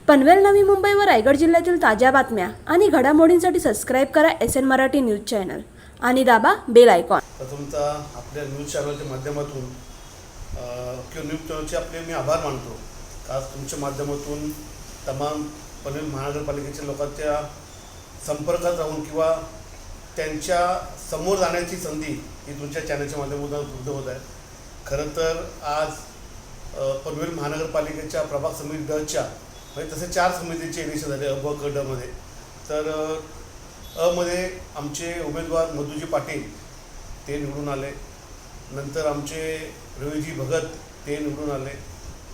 पनवेल नवी मुंबई व रायगड जिल्ह्यातील ताज्या बातम्या आणि घडामोडींसाठी सबस्क्राईब करा SN मराठी न्यूज चॅनल आणि दाबा बेल आयकॉन। प्रथमतः आपल्या न्यूज चॅनलच्या माध्यमातून किंवा न्यूज चॅनलचे आपले मी आभार मानतो। आज तुमच्या माध्यमातून तमाम पनवेल महानगरपालिकेच्या लोकांच्या संपर्कात राहून किंवा त्यांच्या समोर जाण्याची संधी ही तुमच्या चॅनलच्या माध्यमातून उपलब्ध होत आहे। खरं तर आज पनवेल महानगरपालिकेच्या प्रभाग समिती दच्या म्हणजे तसे 4 समितीचे इलेक्शन झाले अ ब क ड मध्ये। तर अ मध्ये आमचे उमेदवार मधुजी पाटील ते निवडून आले, नंतर आमचे रवीजी भगत ते निवडून आले,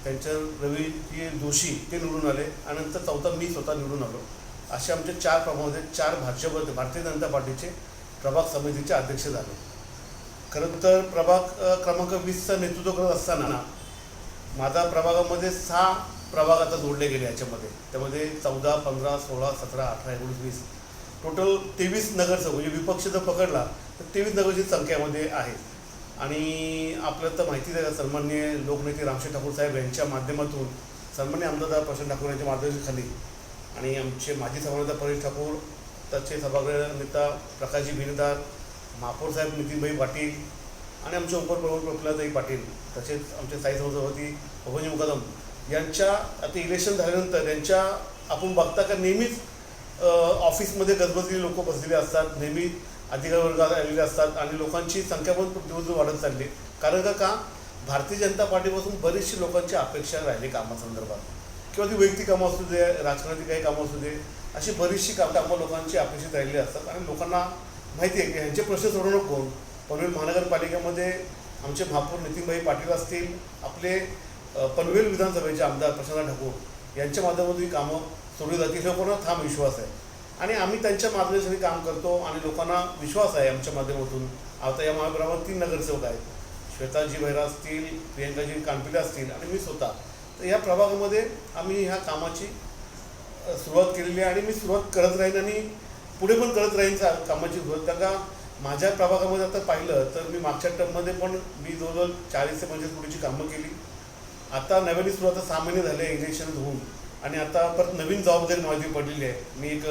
त्यांच्या रवीजी जोशी ते निवडून आले आणि नंतर चौथा मी स्वतः निवडून आलो। असे आमचे 4 प्रभागामध्ये 4 भारतीय जनता पार्टीचे प्रभाग समितीचे अध्यक्ष झाले। खरं तर प्रभाग क्रमांक 20चं नेतृत्व करत असताना माझा प्रभागामध्ये 6 प्रभाग आता जोडले गेले याच्यामध्ये। त्यामध्ये 14, 15, 16, 17, 18, 19, 20 टोटल 23 नगरसेवक म्हणजे विपक्ष जर पकडला तर 23 नगरची संख्यामध्ये आहे। आणि आपल्याला तर माहितीच आहे, सन्माननीय लोकनेते रामशेठ ठाकूर साहेब यांच्या माध्यमातून, सन्माननीय आमदार प्रशांत ठाकूर यांच्या मार्गदर्शनाखाली आणि आमचे माजी सभानेता परेश ठाकूर, त्याचे सभागृह नेता प्रकाशजी भिनदार, महापौर साहेब नितीनभाई पाटील आणि आमचे उपप्रमुख प्रफुल्लताई पाटील, तसेच आमचे स्थायी सभापती भगवानजी मुकादम यांच्या आता इलेक्शन झाल्यानंतर यांच्या आपण बघता का नेहमीच ऑफिसमध्ये गजबजलेली लोक बसलेले असतात, नेहमी अधिकारी वर्गात आलेले असतात आणि लोकांची संख्या पण दिवस वाढत चालली। कारण का भारतीय जनता पार्टीपासून बरीचशी लोकांची अपेक्षा राहिली कामासंदर्भात किंवा ती वैयक्तिक कामं असू दे, राजकारणाची काही कामं असू दे, अशी बरीचशी कामं लोकांची अपेक्षित राहिली असतात। आणि लोकांना माहिती आहे की ह्यांचे प्रश्न सोडवणं कोण, पनवेल महानगरपालिकेमध्ये आमचे महापौर नितीनभाई पाटील असतील, आपले पनवेल विधानसभेचे आमदार प्रशांत ठाकूर यांच्या माध्यमातून ही कामं सोडली जातील हे कोणाला ठाम विश्वास आहे आणि आम्ही त्यांच्या मार्गदर्शनाने काम करतो आणि लोकांना विश्वास आहे आमच्या माध्यमातून। आता या महाप्रभागात 3 नगरसेवक आहेत, श्वेताजी भैरा असतील, प्रियंकाजी कानपिले असतील आणि मी स्वतः। तर या प्रभागामध्ये आम्ही ह्या कामाची सुरुवात केलेली आहे आणि मी सुरुवात करत राहीन आणि पुढे पण करत राहीन कामाची सुरुवात। कारण का माझ्या प्रभागामध्ये आता पाहिलं तर मी मागच्या टर्ममध्ये पण मी जवळजवळ 40 ते 25 कोटीची कामं केली। आता नव्याने सुरू आता 6 महिने झाले इलेक्शन होऊन आणि आता परत नवीन जबाबदारी माझी पडलेली आहे। मी एक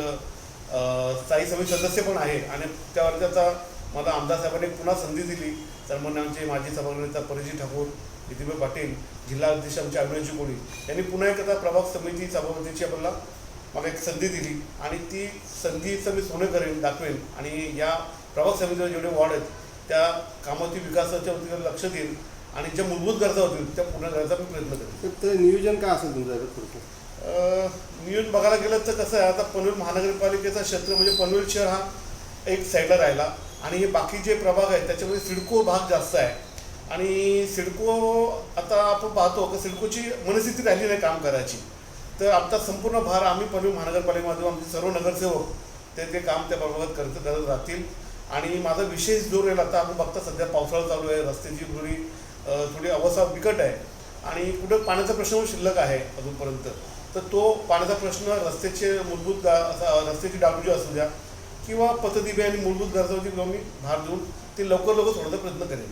स्थायी समिती सदस्य पण आहे आणि त्यावरती आता मला आमदार साहेबांनी पुन्हा संधी दिली। तर म्हणून आमचे माजी सभागृह नेता परेशजी ठाकूर, नितीनभाई पाटील, जिल्हा अध्यक्ष आमचे अविनाशजी कोळी यांनी पुन्हा एक आता प्रभाग समिती सभापतीची आपल्याला मला एक संधी दिली आणि ती संधीचं मी सोने करेन, दाखवेन आणि या प्रभाग समितीवर जेवढे वॉर्ड आहेत त्या कामातील विकासाच्या वतीने लक्ष देईन आणि ज्या मूलभूत गरजा होतील त्या पूर्ण करायचा मी प्रयत्न करेन। तर नियोजन काय असेल तुमचं? नियोजन बघायला गेलं तर कसं आहे, आता पनवेल महानगरपालिकेचा क्षेत्र म्हणजे पनवेल शहर हा एक साईडला राहिला आणि हे बाकी जे प्रभाग आहेत त्याच्यामध्ये सिडको भाग जास्त आहे आणि सिडको आता आपण पाहतो की सिडकोची मनस्थिती राहिली नाही काम करायची। तर आता संपूर्ण भार आम्ही पनवेल महानगरपालिकेमध्ये आमचे सर्व नगरसेवक ते काम त्या प्रभागात करत राहतील आणि माझा विशेष जोर राहील। आता आपण बघता सध्या पावसाळा चालू आहे, रस्त्याची थोडी अवस्था बिकट आहे आणि कुठं पाण्याचा प्रश्न शिल्लक आहे अजूनपर्यंत। तर तो पाण्याचा प्रश्न, रस्त्याचे मूलभूत रस्त्याची डागडुजी असू द्या किंवा पथदिवे आणि मूलभूत गरजांची मी भार देऊन ते लवकर सोडण्याचा प्रयत्न करेन।